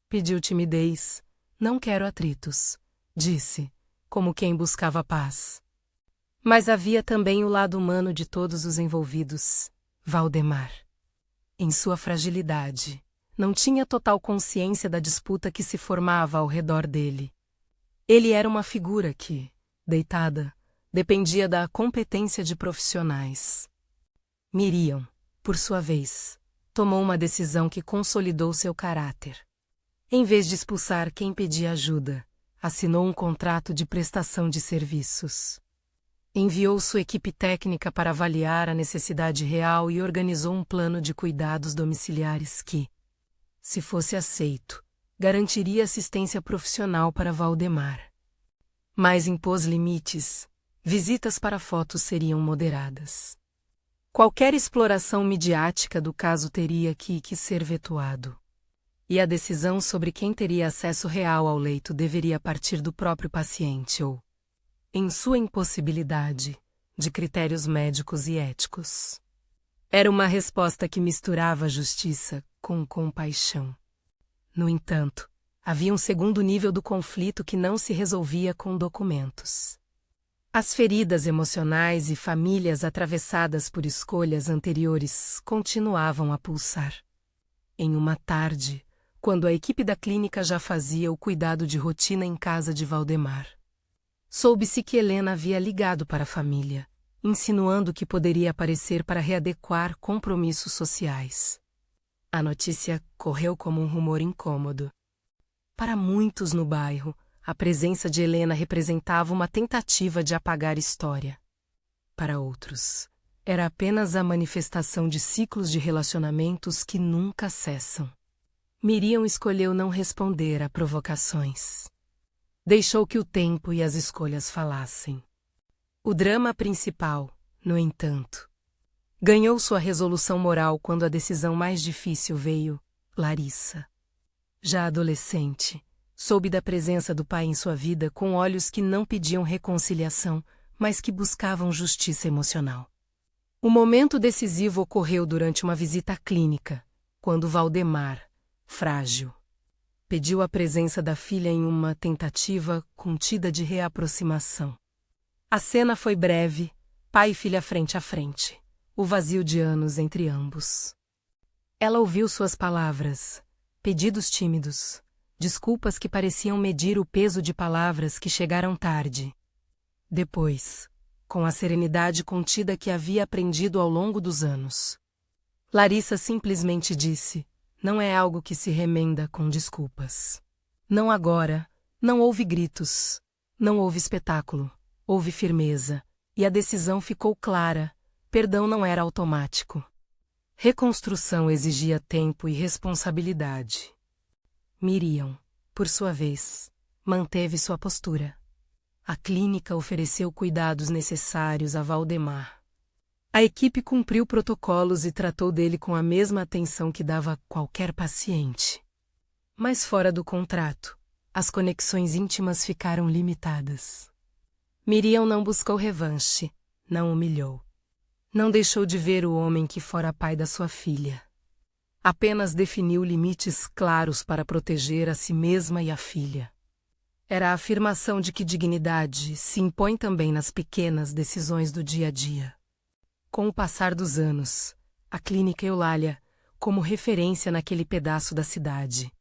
pediu timidez. Não quero atritos, disse, como quem buscava paz. Mas havia também o lado humano de todos os envolvidos, Valdemar. Em sua fragilidade, não tinha total consciência da disputa que se formava ao redor dele. Ele era uma figura que, deitada, dependia da competência de profissionais. Miriam, por sua vez, tomou uma decisão que consolidou seu caráter. Em vez de expulsar quem pedia ajuda, assinou um contrato de prestação de serviços. Enviou sua equipe técnica para avaliar a necessidade real e organizou um plano de cuidados domiciliares que, se fosse aceito, garantiria assistência profissional para Valdemar. Mas impôs limites. Visitas para fotos seriam moderadas. Qualquer exploração midiática do caso teria que ser vetuado. E a decisão sobre quem teria acesso real ao leito deveria partir do próprio paciente ou, em sua impossibilidade, de critérios médicos e éticos. Era uma resposta que misturava justiça com compaixão. No entanto, havia um segundo nível do conflito que não se resolvia com documentos. As feridas emocionais e famílias atravessadas por escolhas anteriores continuavam a pulsar. Em uma tarde, quando a equipe da clínica já fazia o cuidado de rotina em casa de Valdemar, soube-se que Helena havia ligado para a família, insinuando que poderia aparecer para readequar compromissos sociais. A notícia correu como um rumor incômodo. Para muitos no bairro, a presença de Helena representava uma tentativa de apagar história. Para outros, era apenas a manifestação de ciclos de relacionamentos que nunca cessam. Miriam escolheu não responder a provocações. Deixou que o tempo e as escolhas falassem. O drama principal, no entanto, ganhou sua resolução moral quando a decisão mais difícil veio, Larissa. Já adolescente, soube da presença do pai em sua vida com olhos que não pediam reconciliação, mas que buscavam justiça emocional. O momento decisivo ocorreu durante uma visita à clínica, quando Valdemar, frágil, pediu a presença da filha em uma tentativa contida de reaproximação. A cena foi breve, pai e filha frente a frente, o vazio de anos entre ambos. Ela ouviu suas palavras, pedidos tímidos, desculpas que pareciam medir o peso de palavras que chegaram tarde. Depois, com a serenidade contida que havia aprendido ao longo dos anos, Larissa simplesmente disse: não é algo que se remenda com desculpas. Não agora, não houve gritos, não houve espetáculo, houve firmeza, e a decisão ficou clara: perdão não era automático. Reconstrução exigia tempo e responsabilidade. Miriam, por sua vez, manteve sua postura. A clínica ofereceu cuidados necessários a Valdemar. A equipe cumpriu protocolos e tratou dele com a mesma atenção que dava a qualquer paciente. Mas fora do contrato, as conexões íntimas ficaram limitadas. Miriam não buscou revanche, não humilhou. Não deixou de ver o homem que fora pai da sua filha. Apenas definiu limites claros para proteger a si mesma e a filha. Era a afirmação de que dignidade se impõe também nas pequenas decisões do dia a dia. Com o passar dos anos, a Clínica Eulália, como referência naquele pedaço da cidade.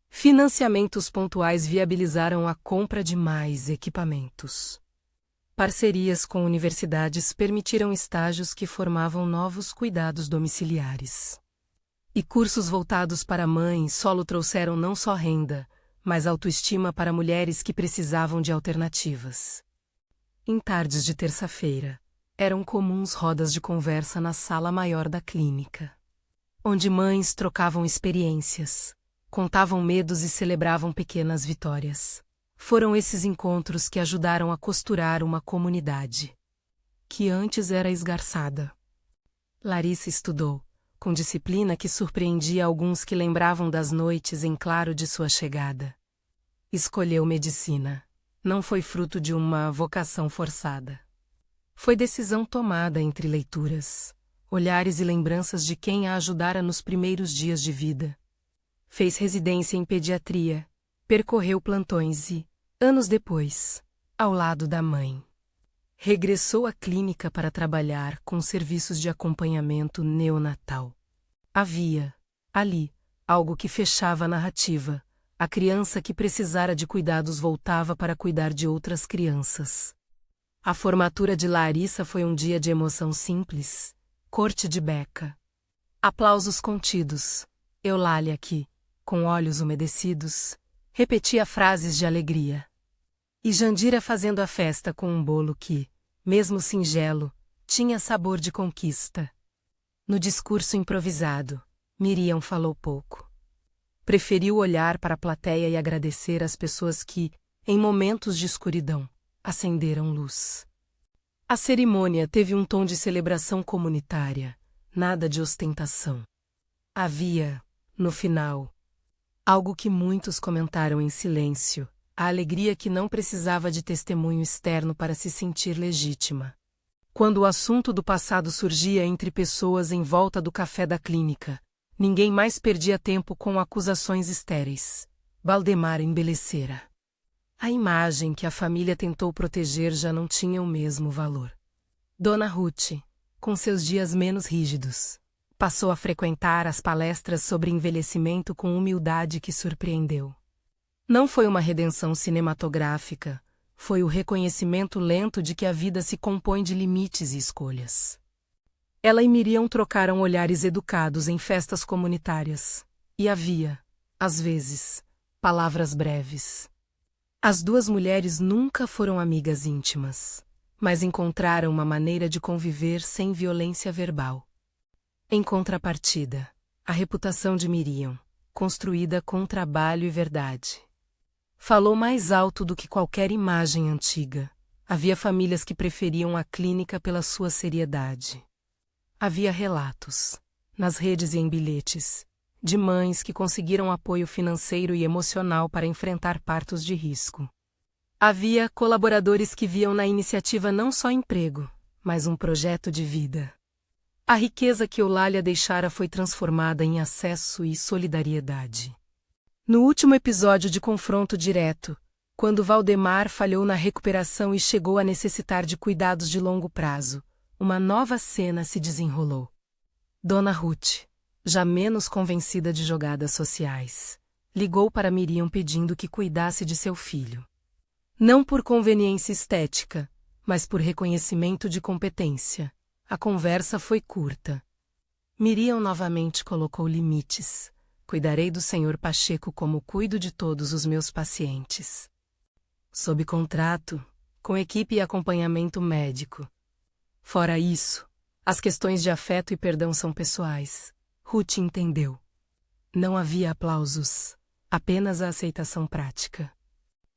Financiamentos pontuais viabilizaram a compra de mais equipamentos. Parcerias com universidades permitiram estágios que formavam novos cuidados domiciliares. E cursos voltados para mães solo trouxeram não só renda, mas autoestima para mulheres que precisavam de alternativas. Em tardes de terça-feira, eram comuns rodas de conversa na sala maior da clínica, onde mães trocavam experiências, contavam medos e celebravam pequenas vitórias. Foram esses encontros que ajudaram a costurar uma comunidade que antes era esgarçada. Larissa estudou, com disciplina que surpreendia alguns que lembravam das noites em claro de sua chegada. Escolheu medicina. Não foi fruto de uma vocação forçada. Foi decisão tomada entre leituras, olhares e lembranças de quem a ajudara nos primeiros dias de vida. Fez residência em pediatria, percorreu plantões e, anos depois, ao lado da mãe, regressou à clínica para trabalhar com serviços de acompanhamento neonatal. Havia, ali, algo que fechava a narrativa. A criança que precisara de cuidados voltava para cuidar de outras crianças. A formatura de Larissa foi um dia de emoção simples, corte de beca. Aplausos contidos. Eulália que, com olhos umedecidos, repetia frases de alegria. E Jandira fazendo a festa com um bolo que, mesmo singelo, tinha sabor de conquista. No discurso improvisado, Miriam falou pouco. Preferiu olhar para a plateia e agradecer às pessoas que, em momentos de escuridão, acenderam luz. A cerimônia teve um tom de celebração comunitária, nada de ostentação. Havia, no final, algo que muitos comentaram em silêncio, a alegria que não precisava de testemunho externo para se sentir legítima. Quando o assunto do passado surgia entre pessoas em volta do café da clínica, ninguém mais perdia tempo com acusações estéreis. Valdemar embelecera. A imagem que a família tentou proteger já não tinha o mesmo valor. Dona Ruth, com seus dias menos rígidos, passou a frequentar as palestras sobre envelhecimento com humildade que surpreendeu. Não foi uma redenção cinematográfica, foi o reconhecimento lento de que a vida se compõe de limites e escolhas. Ela e Miriam trocaram olhares educados em festas comunitárias, e havia, às vezes, palavras breves. As duas mulheres nunca foram amigas íntimas, mas encontraram uma maneira de conviver sem violência verbal. Em contrapartida, a reputação de Miriam, construída com trabalho e verdade, falou mais alto do que qualquer imagem antiga. Havia famílias que preferiam a clínica pela sua seriedade. Havia relatos, nas redes e em bilhetes, de mães que conseguiram apoio financeiro e emocional para enfrentar partos de risco. Havia colaboradores que viam na iniciativa não só emprego, mas um projeto de vida. A riqueza que Eulália deixara foi transformada em acesso e solidariedade. No último episódio de Confronto Direto, quando Valdemar falhou na recuperação e chegou a necessitar de cuidados de longo prazo, uma nova cena se desenrolou. Dona Ruth, já menos convencida de jogadas sociais, ligou para Miriam pedindo que cuidasse de seu filho. Não por conveniência estética, mas por reconhecimento de competência. A conversa foi curta. Miriam novamente colocou limites. Cuidarei do Sr. Pacheco como cuido de todos os meus pacientes. Sob contrato, com equipe e acompanhamento médico. Fora isso, as questões de afeto e perdão são pessoais. Ruth entendeu. Não havia aplausos, apenas a aceitação prática.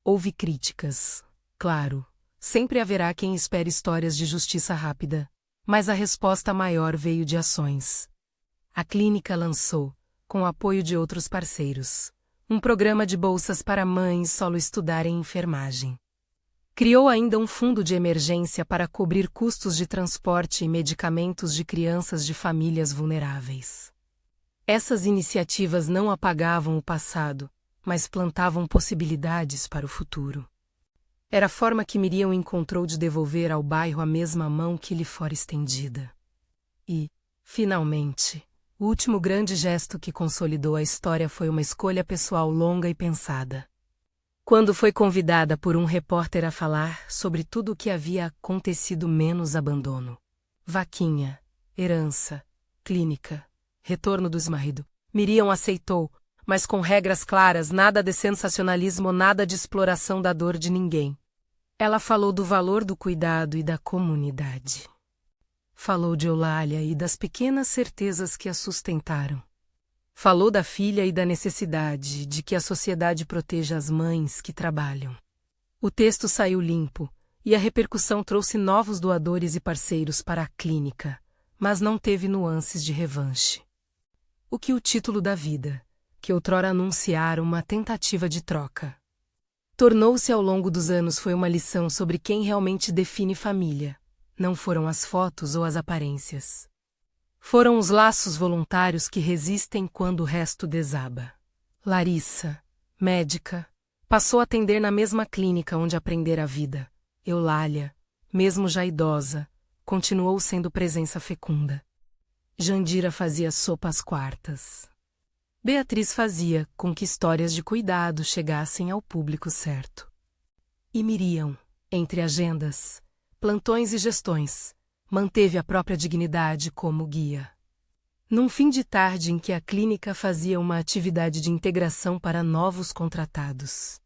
Houve críticas, claro, sempre haverá quem espere histórias de justiça rápida, mas a resposta maior veio de ações. A clínica lançou, com o apoio de outros parceiros, um programa de bolsas para mães solo estudarem enfermagem. Criou ainda um fundo de emergência para cobrir custos de transporte e medicamentos de crianças de famílias vulneráveis. Essas iniciativas não apagavam o passado, mas plantavam possibilidades para o futuro. Era a forma que Miriam encontrou de devolver ao bairro a mesma mão que lhe fora estendida. E, finalmente, o último grande gesto que consolidou a história foi uma escolha pessoal longa e pensada. Quando foi convidada por um repórter a falar sobre tudo o que havia acontecido menos abandono. Vaquinha, herança, clínica, retorno do ex-marido. Miriam aceitou, mas com regras claras, nada de sensacionalismo, nada de exploração da dor de ninguém. Ela falou do valor do cuidado e da comunidade. Falou de Eulália e das pequenas certezas que a sustentaram. Falou da filha e da necessidade de que a sociedade proteja as mães que trabalham. O texto saiu limpo, e a repercussão trouxe novos doadores e parceiros para a clínica, mas não teve nuances de revanche. O que o título da vida, que outrora anunciara uma tentativa de troca, tornou-se ao longo dos anos foi uma lição sobre quem realmente define família. Não foram as fotos ou as aparências. Foram os laços voluntários que resistem quando o resto desaba. Larissa, médica, passou a atender na mesma clínica onde aprendera a vida. Eulália, mesmo já idosa, continuou sendo presença fecunda. Jandira fazia sopa às quartas. Beatriz fazia com que histórias de cuidado chegassem ao público certo. E Miriam, entre agendas, plantões e gestões, manteve a própria dignidade como guia. Num fim de tarde em que a clínica fazia uma atividade de integração para novos contratados,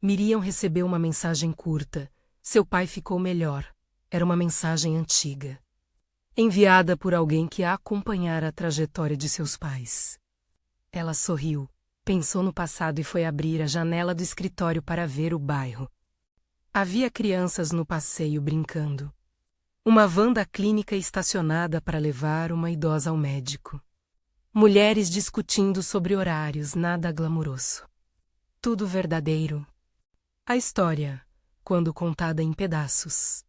Miriam recebeu uma mensagem curta. Seu pai ficou melhor. Era uma mensagem antiga, enviada por alguém que acompanhara a trajetória de seus pais. Ela sorriu, pensou no passado e foi abrir a janela do escritório para ver o bairro. Havia crianças no passeio brincando. Uma van da clínica estacionada para levar uma idosa ao médico. Mulheres discutindo sobre horários, nada glamouroso. Tudo verdadeiro. A história, quando contada em pedaços,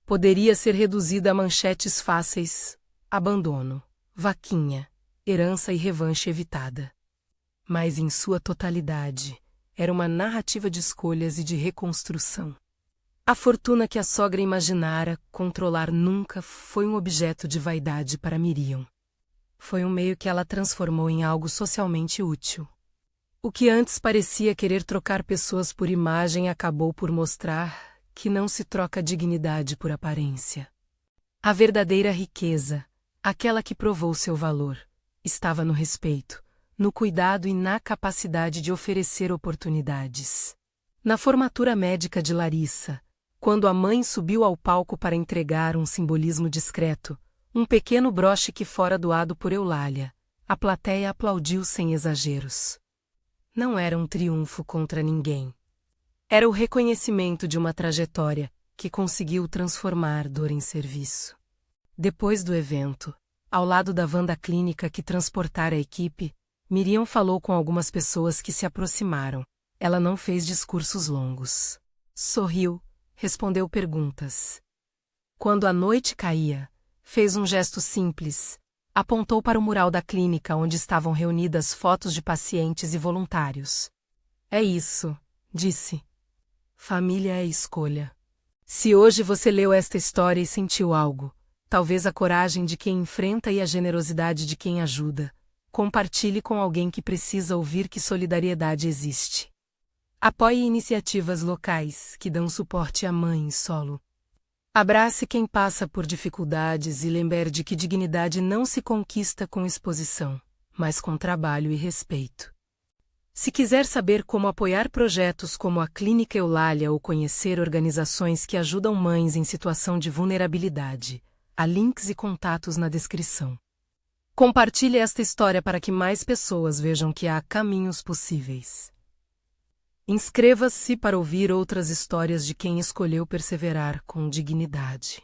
poderia ser reduzida a manchetes fáceis: abandono, vaquinha, herança e revanche evitada. Mas em sua totalidade, era uma narrativa de escolhas e de reconstrução. A fortuna que a sogra imaginara controlar nunca foi um objeto de vaidade para Miriam. Foi um meio que ela transformou em algo socialmente útil. O que antes parecia querer trocar pessoas por imagem acabou por mostrar que não se troca dignidade por aparência. A verdadeira riqueza, aquela que provou seu valor, estava no respeito, no cuidado e na capacidade de oferecer oportunidades. Na formatura médica de Larissa, quando a mãe subiu ao palco para entregar um simbolismo discreto, um pequeno broche que fora doado por Eulália, a plateia aplaudiu sem exageros. Não era um triunfo contra ninguém. Era o reconhecimento de uma trajetória que conseguiu transformar dor em serviço. Depois do evento, ao lado da van da clínica que transportara a equipe, Miriam falou com algumas pessoas que se aproximaram. Ela não fez discursos longos. Sorriu, respondeu perguntas. Quando a noite caía, fez um gesto simples. Apontou para o mural da clínica onde estavam reunidas fotos de pacientes e voluntários. É isso, disse. Família é escolha. Se hoje você leu esta história e sentiu algo, talvez a coragem de quem enfrenta e a generosidade de quem ajuda, compartilhe com alguém que precisa ouvir que solidariedade existe. Apoie iniciativas locais que dão suporte à mãe solo. Abrace quem passa por dificuldades e lembre de que dignidade não se conquista com exposição, mas com trabalho e respeito. Se quiser saber como apoiar projetos como a Clínica Eulália ou conhecer organizações que ajudam mães em situação de vulnerabilidade, há links e contatos na descrição. Compartilhe esta história para que mais pessoas vejam que há caminhos possíveis. Inscreva-se para ouvir outras histórias de quem escolheu perseverar com dignidade.